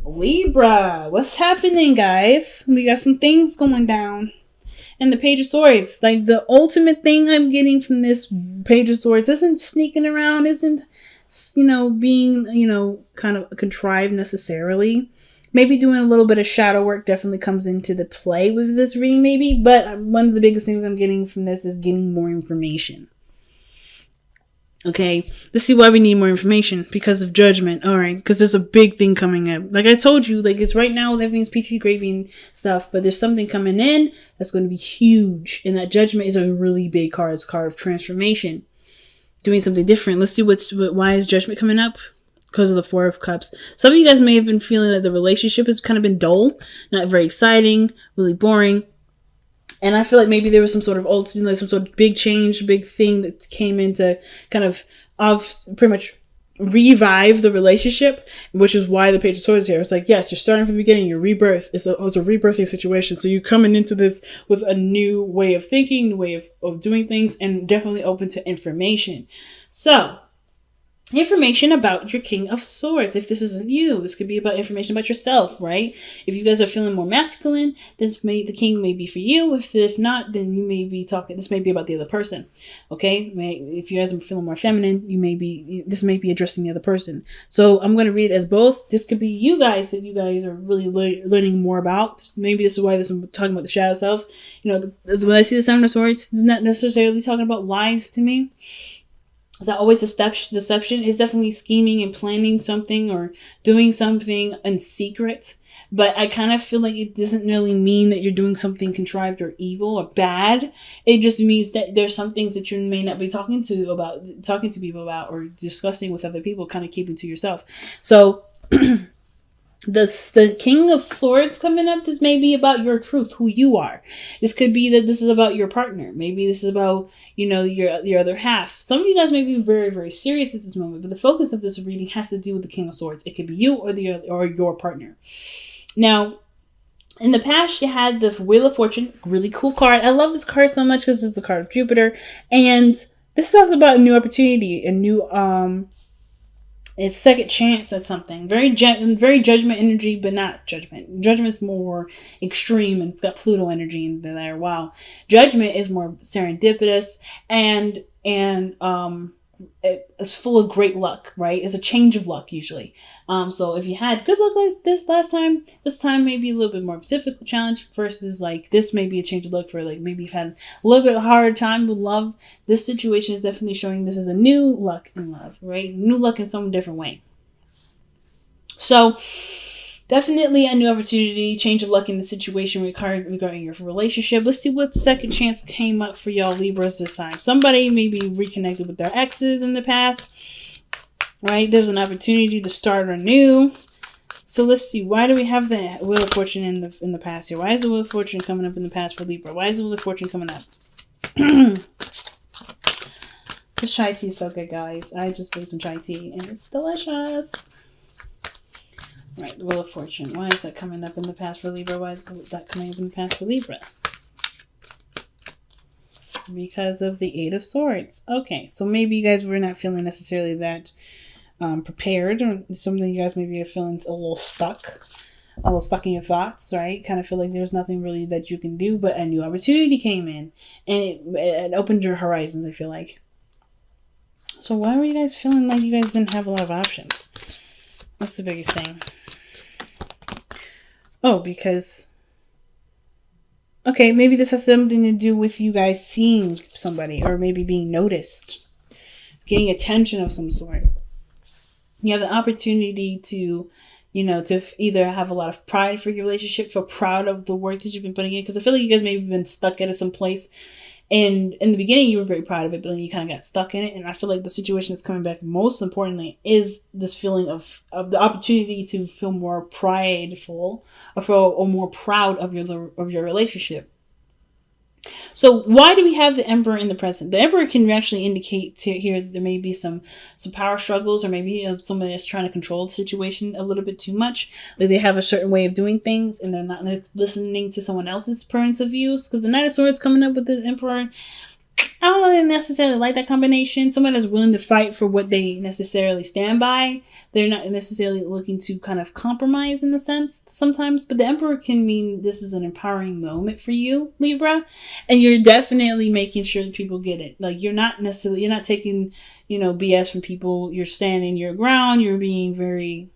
Libra, what's happening, guys? We got some things going down. And the Page of Swords, like the ultimate thing I'm getting from this Page of Swords isn't sneaking around, isn't, being, kind of contrived necessarily. Maybe doing a little bit of shadow work definitely comes into the play with this reading, maybe. But one of the biggest things I'm getting from this is getting more information. Okay, let's see why we need more information. Because of judgment. All right, because there's a big thing coming up. Like I told you, like it's right now, everything's PT gravy and stuff, but there's something coming in that's going to be huge. And that judgment is a really big card. It's a card of transformation. Doing something different. Let's see why is judgment coming up? Because of the Four of Cups. Some of you guys may have been feeling that the relationship has kind of been dull, not very exciting, really boring. And I feel like maybe there was some sort of some sort of big change, big thing that came into kind of pretty much revive the relationship, which is why the Page of Swords here. It's like, yes, you're starting from the beginning, your rebirth. It's a rebirthing situation. So you're coming into this with a new way of thinking, new way of doing things, and definitely open to information. So, information about your King of Swords. If this isn't you, this could be about information about yourself, right? If you guys are feeling more masculine, the King may be for you. If not, then you may be talking. This may be about the other person, okay? If you guys are feeling more feminine, this may be addressing the other person. So I'm going to read it as both. This could be you guys that you guys are really learning more about. Maybe this is why I'm talking about the shadow self. When I see the Seven of Swords, it's not necessarily talking about lies to me. Is that always deception? Is definitely scheming and planning something or doing something in secret. But I kind of feel like it doesn't really mean that you're doing something contrived or evil or bad. It just means that there's some things that you may not be talking to people about or discussing with other people, kind of keeping to yourself. So the King of Swords coming up, this may be about your truth, who you are. This could be that this is about your partner. Maybe this is about, your other half. Some of you guys may be very, very serious at this moment, but the focus of this reading has to do with the King of Swords. It could be you or your partner. Now, in the past, you had the Wheel of Fortune, really cool card. I love this card so much because it's a card of Jupiter, and this talks about a new opportunity, it's second chance at something. Very judgment energy, but not judgment. Judgment's more extreme and it's got Pluto energy in there. Wow. Judgment is more serendipitous and it's full of great luck, right? It's a change of luck usually. So if you had good luck like this last time, this time may be a little bit more difficult challenge versus like this may be a change of luck for like maybe you've had a little bit harder time with love. This situation is definitely showing this is a new luck in love, right? New luck in some different way. So definitely a new opportunity, change of luck in the situation regarding your relationship. Let's see what second chance came up for y'all Libras this time. Somebody maybe reconnected with their exes in the past, right? There's an opportunity to start anew. So let's see. Why do we have the Wheel of Fortune in the past here? Why is the Wheel of Fortune coming up in the past for Libra? Why is the Wheel of Fortune coming up? This chai tea is so good, guys. I just made some chai tea and it's delicious. Right, the Wheel of Fortune. Why is that coming up in the past for Libra? Why is that coming up in the past for Libra? Because of the Eight of Swords. Okay, so maybe you guys were not feeling necessarily that prepared, or something you guys maybe are feeling a little stuck in your thoughts, right? Kind of feel like there's nothing really that you can do, but a new opportunity came in and it opened your horizons, I feel like. So why were you guys feeling like you guys didn't have a lot of options? What's the biggest thing? Oh, because... Okay, maybe this has something to do with you guys seeing somebody or maybe being noticed. Getting attention of some sort. You have the opportunity to, to either have a lot of pride for your relationship, feel proud of the work that you've been putting in. Because I feel like you guys may have been stuck at some place. And in the beginning, you were very proud of it, but then you kind of got stuck in it. And I feel like the situation that's coming back, most importantly, is this feeling of the opportunity to feel more prideful or more proud of your relationship. So why do we have the Emperor in the present? The Emperor can actually indicate here there may be some power struggles, or maybe somebody that's trying to control the situation a little bit too much. Like they have a certain way of doing things and they're not listening to someone else's points of views. Because the Knight of Swords coming up with the Emperor, I don't really necessarily like that combination. Someone that's willing to fight for what they necessarily stand by. They're not necessarily looking to kind of compromise in the sense sometimes, but the Emperor can mean this is an empowering moment for you, Libra, and you're definitely making sure that people get it. Like you're not taking, BS from people. You're standing your ground. You're being very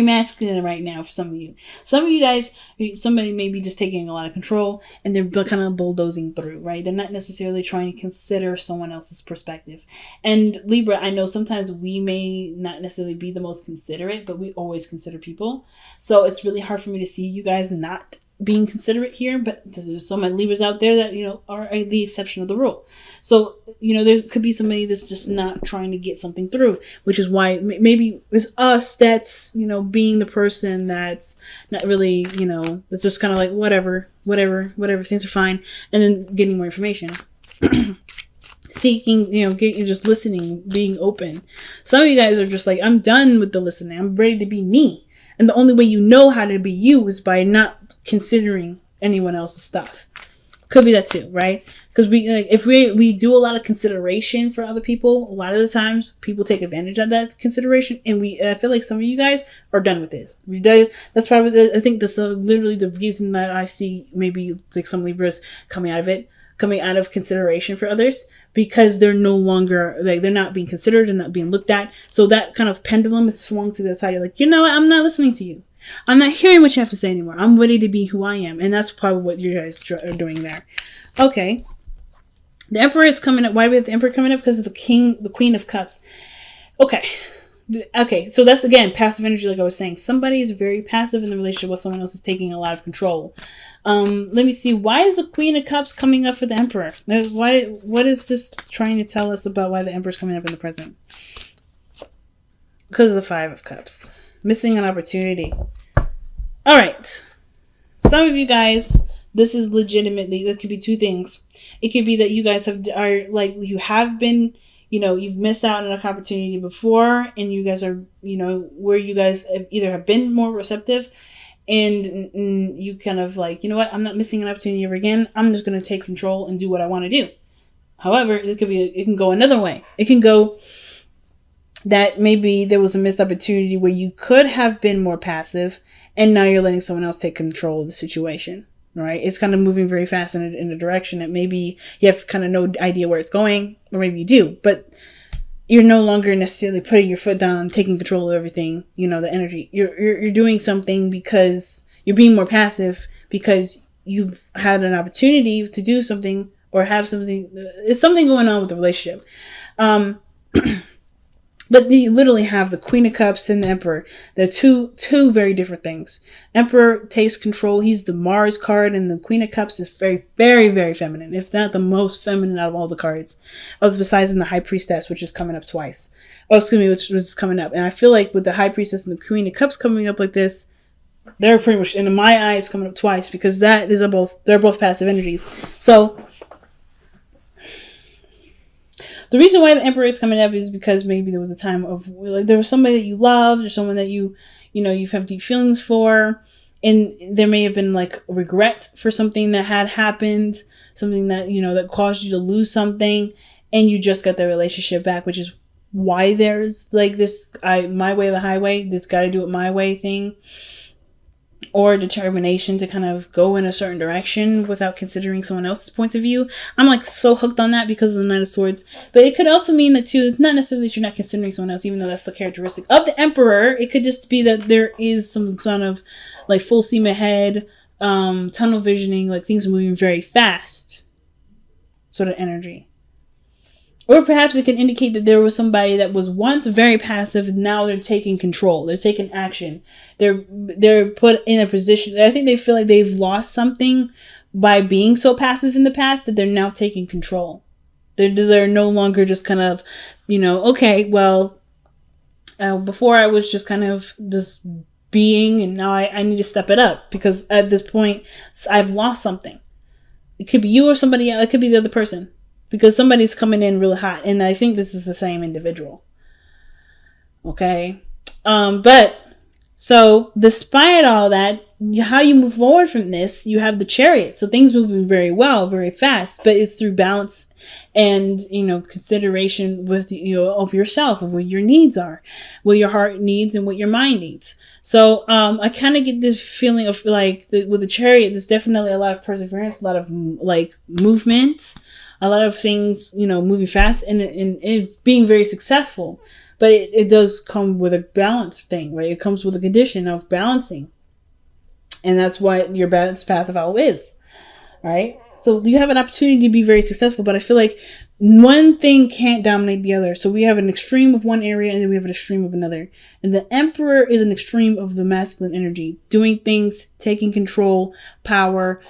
masculine right now for some of you. Some of you guys, somebody may be just taking a lot of control and they're kind of bulldozing through, right? They're not necessarily trying to consider someone else's perspective. And Libra, I know sometimes we may not necessarily be the most considerate, but we always consider people. So it's really hard for me to see you guys not being considerate here, but there's so many Libras out there that, are the exception of the rule. So, there could be somebody that's just not trying to get something through, which is why maybe it's us that's, being the person that's not really, it's just kind of like, whatever, things are fine. And then getting more information. Seeking, getting, just listening, being open. Some of you guys are just like, I'm done with the listening. I'm ready to be me. And the only way you know how to be you is by not considering anyone else's stuff. Could be that too, right? Because if we do a lot of consideration for other people, a lot of the times people take advantage of that consideration, and I feel like some of you guys are done with this. That's probably, I think that's literally the reason that I see maybe like some Libras coming out of consideration for others, because they're no longer, like, they're not being considered and not being looked at. So that kind of pendulum is swung to the side. You're like, you know what? I'm not listening to you. I'm not hearing what you have to say anymore. I'm ready to be who I am. And that's probably what you guys are doing there. Okay. The Emperor is coming up. Why do we have the Emperor coming up? Because of the Queen of Cups. Okay. So that's, again, passive energy. Like I was saying, somebody is very passive in the relationship while someone else is taking a lot of control. Let me see. Why is the Queen of Cups coming up for the Emperor? What is this trying to tell us about why the Emperor is coming up in the present? Because of the Five of Cups. Missing an opportunity. All right. Some of you guys, this is legitimately, that could be two things. It could be that you guys you've missed out on an opportunity before, and you guys are, where you guys either have been more receptive, and you kind of like, you know what, I'm not missing an opportunity ever again. I'm just going to take control and do what I want to do. However, it can go another way. It can go that maybe there was a missed opportunity where you could have been more passive, and now you're letting someone else take control of the situation, right? It's kind of moving very fast in a direction that maybe you have kind of no idea where it's going, or maybe you do, but you're no longer necessarily putting your foot down, taking control of everything, the energy. You're doing something because you're being more passive, because you've had an opportunity to do something or have something. It's something going on with the relationship. But you literally have the Queen of Cups and the Emperor. They're two very different things. Emperor takes control. He's the Mars card, and the Queen of Cups is very, very, very feminine. If not the most feminine out of all the cards. Besides in the High Priestess, which is coming up twice. Which was coming up. And I feel like with the High Priestess and the Queen of Cups coming up like this, they're pretty much, in my eyes, coming up twice, because they're both passive energies. So the reason why the Emperor is coming up is because maybe there was a time of, like, there was somebody that you loved, or someone that you have deep feelings for, and there may have been like regret for something that had happened, something that, that caused you to lose something, and you just got the relationship back, which is why there's like this, my way or the highway, this gotta do it my way thing, or determination to kind of go in a certain direction without considering someone else's point of view. I'm like so hooked on that because of the Knight of Swords. But it could also mean that too, not necessarily that you're not considering someone else, even though that's the characteristic of the Emperor. It could just be that there is some sort of like full steam ahead, tunnel visioning, like things are moving very fast sort of energy. Or perhaps it can indicate that there was somebody that was once very passive. Now they're taking control. They're taking action. They're put in a position. I think they feel like they've lost something by being so passive in the past, that they're now taking control. They're no longer just kind of, okay, well, before I was just kind of just being, and now I need to step it up, because at this point I've lost something. It could be you or somebody else. It could be the other person. Because somebody's coming in really hot. And I think this is the same individual. Okay. But so despite all that, how you move forward from this, you have the Chariot. So things moving very well, very fast, but it's through balance and, consideration with, of yourself, of what your needs are, what your heart needs and what your mind needs. So, I kind of get this feeling of like with the Chariot, there's definitely a lot of perseverance, a lot of like movement, a lot of things, moving fast and being very successful. But it does come with a balance thing, right? It comes with a condition of balancing. And that's what your balanced path of follow is, right? So you have an opportunity to be very successful, but I feel like one thing can't dominate the other. So we have an extreme of one area and then we have an extreme of another. And the Emperor is an extreme of the masculine energy, doing things, taking control, power,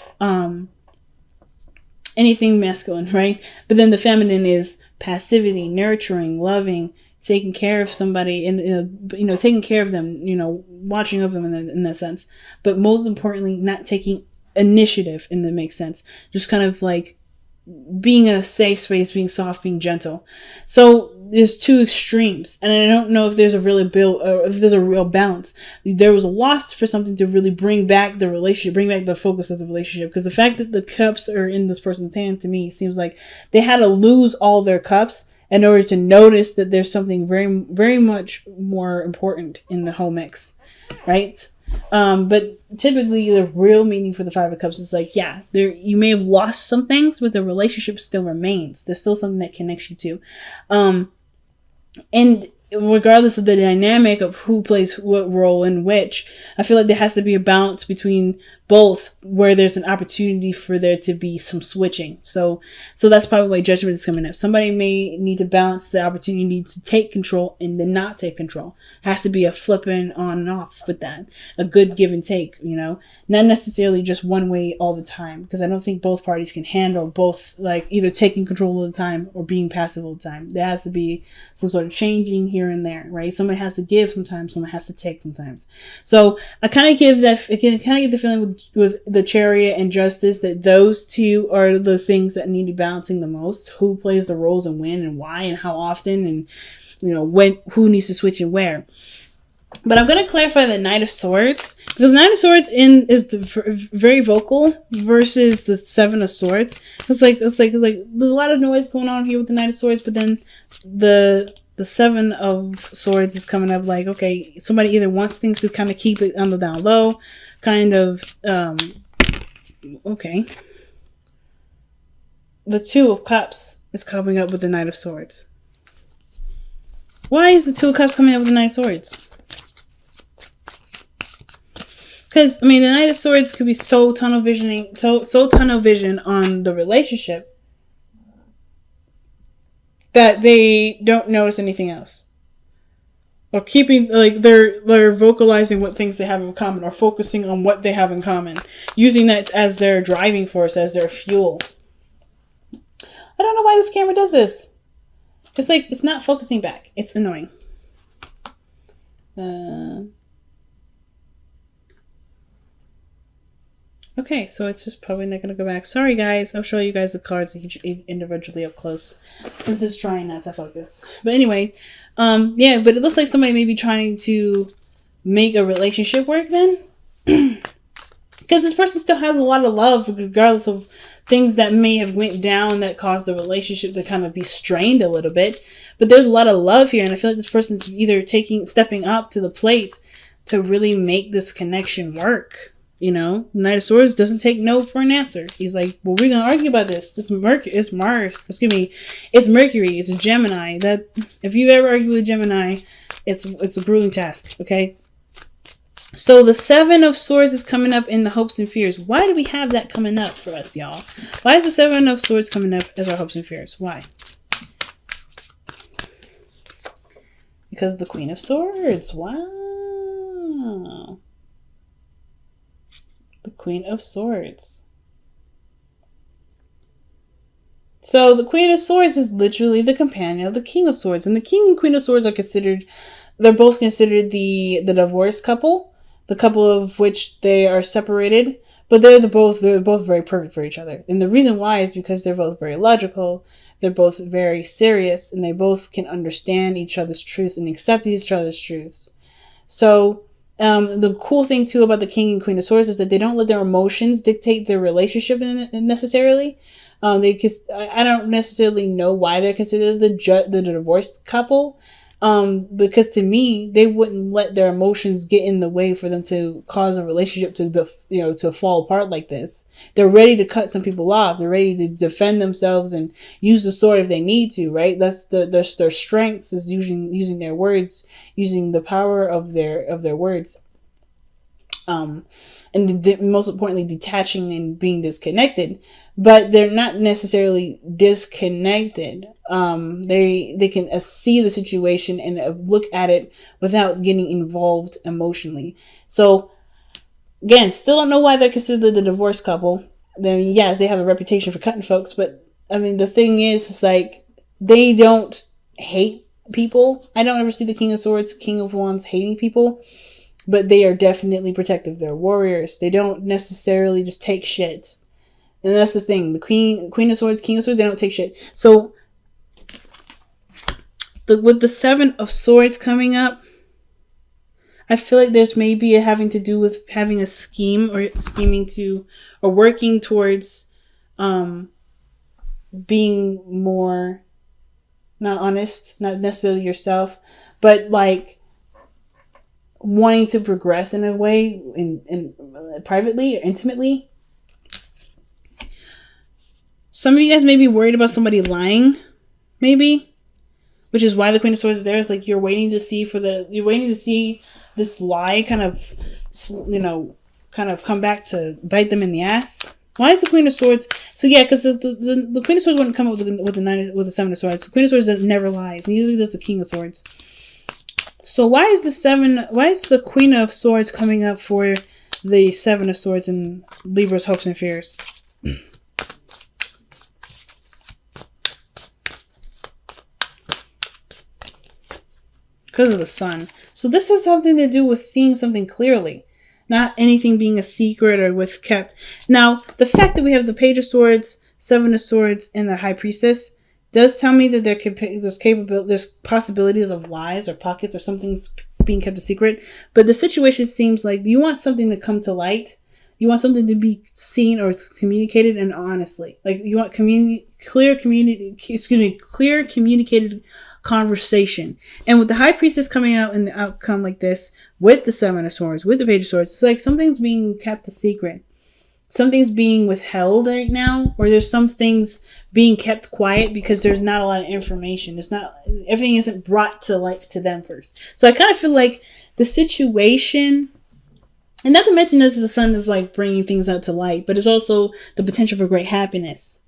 anything masculine, right? But then the feminine is passivity, nurturing, loving, taking care of somebody and, taking care of them, watching over them in that sense. But most importantly, not taking initiative, and that makes sense. Just kind of like being a safe space, being soft, being gentle. So there's two extremes, and I don't know if there's a real balance. There was a loss for something to really bring back the relationship, bring back the focus of the relationship. Because the fact that the cups are in this person's hand, to me, seems like they had to lose all their cups in order to notice that there's something very, very much more important in the whole mix, right? But typically the real meaning for the Five of Cups is like, you may have lost some things, but the relationship still remains. There's still something that connects you to. And regardless of the dynamic of who plays what role in which, I feel like there has to be a balance between both, where there's an opportunity for there to be some switching. So that's probably why Judgment is coming up. Somebody may need to balance the opportunity to take control and then not take control. Has to be a flipping on and off with that. A good give and take, not necessarily just one way all the time, because I don't think both parties can handle both, like either taking control all the time or being passive all the time. There has to be some sort of changing here and there, right? Someone has to give sometimes, someone has to take sometimes. So I kind of get the feeling with the Chariot and Justice that those two are the things that need to be balancing the most. Who plays the roles and when and why and how often, and when, who needs to switch and where. But I'm going to clarify the Knight of Swords, because Knight of Swords is very vocal versus the Seven of Swords. It's like there's a lot of noise going on here with the Knight of Swords, but then the Seven of Swords is coming up like, okay, somebody either wants things to kind of keep it on the down low, kind of, okay. The Two of Cups is coming up with the Knight of Swords. Why is the Two of Cups coming up with the Knight of Swords? Because, the Knight of Swords could be so tunnel vision on the relationship that they don't notice anything else. Or keeping, like, they're vocalizing what things they have in common, or focusing on what they have in common. Using that as their driving force, as their fuel. I don't know why this camera does this. It's like, it's not focusing back. It's annoying. Okay, so it's just probably not going to go back. Sorry, guys. I'll show you guys the cards individually up close, since it's trying not to focus. But anyway, but it looks like somebody may be trying to make a relationship work then. Because this person still has a lot of love, regardless of things that may have went down that caused the relationship to kind of be strained a little bit. But there's a lot of love here, and I feel like this person's either stepping up to the plate to really make this connection work. Knight of Swords doesn't take no for an answer. He's like, well, we're gonna argue about this. It's Mercury. It's Mercury. It's a Gemini. That if you ever argue with a Gemini, it's a grueling task. Okay. So the Seven of Swords is coming up in the hopes and fears. Why do we have that coming up for us, y'all? Why is the Seven of Swords coming up as our hopes and fears? Why? Because of the Queen of Swords. Wow. The Queen of Swords. So the Queen of Swords is literally the companion of the King of Swords. And the King and Queen of Swords they're both considered the divorced couple. The couple of which they are separated. But they're both very perfect for each other. And the reason why is because they're both very logical. They're both very serious. And they both can understand each other's truths and accept each other's truths. So The cool thing too about the King and Queen of Swords is that they don't let their emotions dictate their relationship necessarily. I don't necessarily know why they're considered the divorced couple. Because to me, they wouldn't let their emotions get in the way for them to cause a relationship to fall apart like this. They're ready to cut some people off. They're ready to defend themselves and use the sword if they need to, right? That's their strengths is using their words, using the power of their words. And most importantly, detaching and being disconnected, but they're not necessarily disconnected. They can see the situation and look at it without getting involved emotionally. So again, still don't know why they're considered the divorced couple. Then yeah, they have a reputation for cutting folks, but I mean the thing is like they don't hate people. I don't ever see the King of Swords, King of Wands hating people. But they are definitely protective. They're warriors. They don't necessarily just take shit. And that's the thing. The Queen of Swords, King of Swords, they don't take shit. So, with the Seven of Swords coming up, I feel like there's maybe having to do with having a scheme or scheming to, or working towards being more, not honest, not necessarily yourself, but like, wanting to progress in a way in privately or intimately. Some of you guys may be worried about somebody lying, maybe, which is why the Queen of Swords is there. It's like you're waiting to see this lie kind of come back to bite them in the ass. Why is the Queen of Swords? So yeah, because the Queen of Swords wouldn't come up with the Seven of Swords. The Queen of Swords never lies. Neither does the King of Swords. So why is the Queen of Swords coming up for the Seven of Swords in Libra's hopes and fears? Because of the sun. So this has something to do with seeing something clearly. Not anything being a secret or with kept. Now, the fact that we have the Page of Swords, Seven of Swords, and the High Priestess does tell me that there's possibilities of lies or pockets or something's being kept a secret. But the situation seems like you want something to come to light. You want something to be seen or communicated and honestly. Like you want clear communicated conversation. And with the High Priestess coming out in the outcome like this, with the Seven of Swords, with the Page of Swords, it's like something's being kept a secret. Something's being withheld right now, or there's some things being kept quiet because there's not a lot of information. Everything isn't brought to light to them first. So I kind of feel like the situation, and not to mention this, the sun is like bringing things out to light, but it's also the potential for great happiness.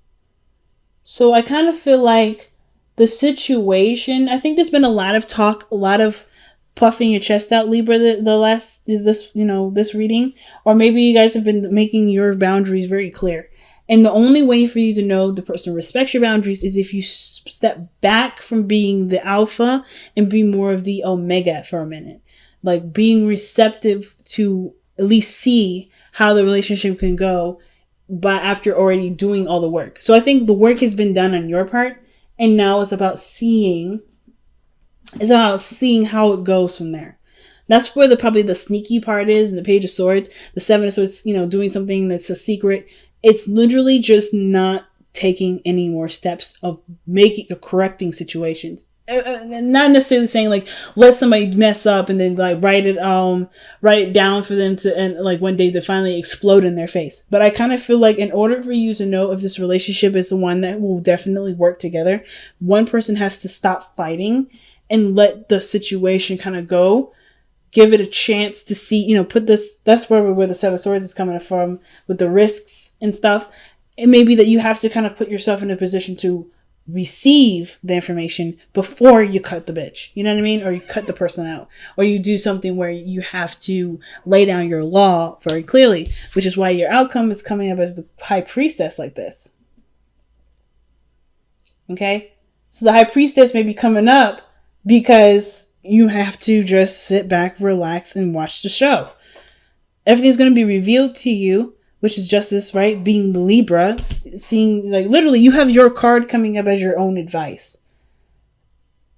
So I kind of feel like the situation, I think there's been a lot of talk, a lot of puffing your chest out, Libra, this reading, or maybe you guys have been making your boundaries very clear. And the only way for you to know the person respects your boundaries is if you step back from being the alpha and be more of the omega for a minute, like being receptive to at least see how the relationship can go, but after already doing all the work. So I think the work has been done on your part, and now it's about seeing how it goes from there. That's where probably the sneaky part is in the Page of Swords. The Seven of Swords, doing something that's a secret. It's literally just not taking any more steps of correcting situations. Not necessarily saying like let somebody mess up and then like write it down for them to, and like one day to finally explode in their face. But I kind of feel like in order for you to know if this relationship is the one that will definitely work together, one person has to stop fighting and let the situation kind of go. Give it a chance to see, that's where the Seven of Swords is coming from with the risks and stuff. It may be that you have to kind of put yourself in a position to receive the information before you cut the bitch. You know what I mean? Or you cut the person out. Or you do something where you have to lay down your law very clearly, which is why your outcome is coming up as the High Priestess like this. Okay? So the High Priestess may be coming up because you have to just sit back, relax, and watch the show. Everything's going to be revealed to you, which is justice, right? Being the Libra, seeing, like, literally, you have your card coming up as your own advice.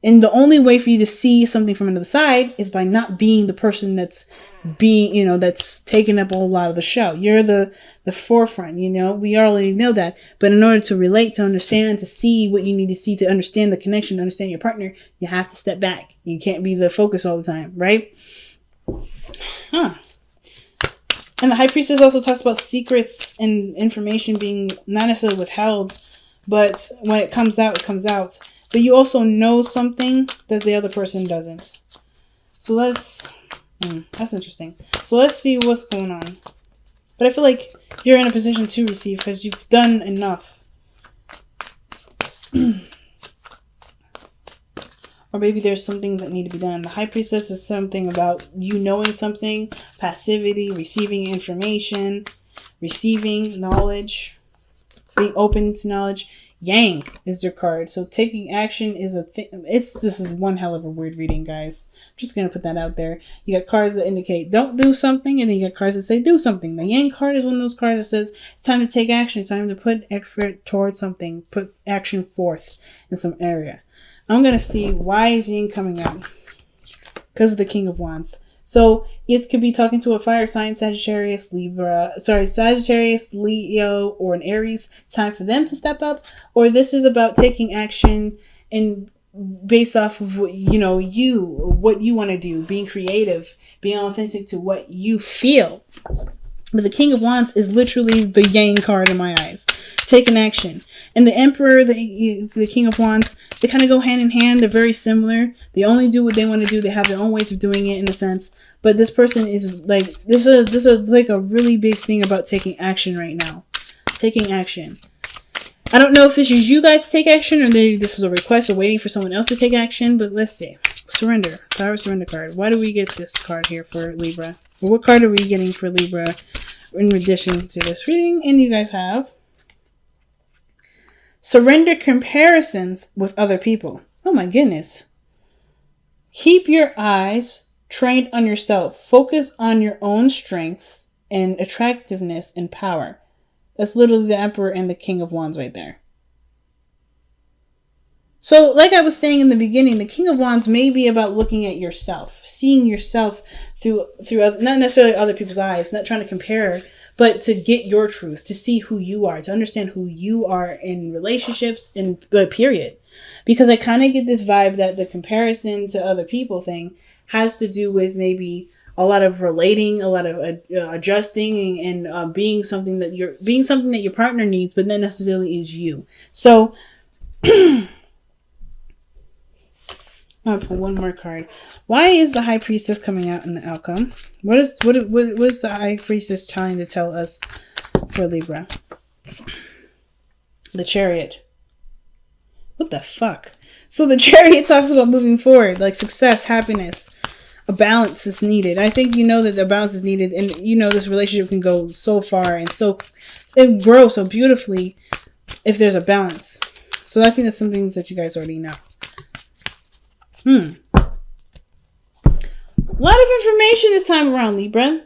And the only way for you to see something from another side is by not being the person that's that's taking up a lot of the show. You're the forefront, we already know that. But in order to relate, to understand, to see what you need to see, to understand the connection, to understand your partner, you have to step back. You can't be the focus all the time, right? Huh. And the High Priestess also talks about secrets and information being not necessarily withheld, but when it comes out, it comes out. But you also know something that the other person doesn't. So that's interesting. So let's see what's going on. But I feel like you're in a position to receive because you've done enough. Or maybe there's some things that need to be done. The High Priestess is something about you knowing something, passivity, receiving information, receiving knowledge, being open to knowledge. Yang is their card. So taking action is a thing. This is one hell of a weird reading, guys. I'm just going to put that out there. You got cards that indicate don't do something, and then you got cards that say do something. The Yang card is one of those cards that says it's time to take action. It's time to put effort towards something. Put action forth in some area. I'm going to see why is Yang coming out. Because of the King of Wands. So it could be talking to a fire sign, Sagittarius, Sagittarius, Leo, or an Aries. It's time for them to step up. Or this is about taking action and based off of what you want to do, being creative, being authentic to what you feel. But the King of Wands is literally the Yang card in my eyes. Taking action. And the Emperor, the King of Wands, they kind of go hand in hand. They're very similar. They only do what they want to do. They have their own ways of doing it in a sense. But this person is like, this is like a really big thing about taking action right now. Taking action. I don't know if this is you guys to take action or this is a request or waiting for someone else to take action. But let's see. Surrender. Power Surrender card. Why do we get this card here for Libra? Or what card are we getting for Libra in addition to this reading? And you guys have surrender comparisons with other people. Oh my goodness. Keep your eyes trained on yourself. Focus on your own strengths and attractiveness and power. That's literally the Emperor and the King of Wands right there. So, like I was saying in the beginning, the King of Wands may be about looking at yourself, seeing yourself through not necessarily other people's eyes, not trying to compare, but to get your truth, to see who you are, to understand who you are in relationships, period. Because I kind of get this vibe that the comparison to other people thing has to do with maybe a lot of relating, a lot of adjusting, and being something that your partner needs, but not necessarily is you. So. I'll pull one more card. Why is the High Priestess coming out in the outcome? What is the High Priestess trying to tell us for Libra? The Chariot. What the fuck? So the Chariot talks about moving forward, like success, happiness. A balance is needed. I think you know that the balance is needed, and this relationship can go so far and it grows so beautifully if there's a balance. So I think that's some things that you guys already know. A lot of information this time around, Libra.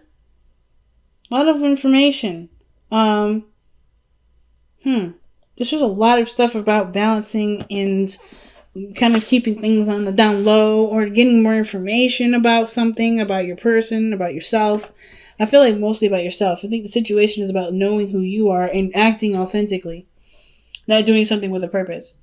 A lot of information. There's just a lot of stuff about balancing and kind of keeping things on the down low or getting more information about something, about your person, about yourself. I feel like mostly about yourself. I think the situation is about knowing who you are and acting authentically, not doing something with a purpose.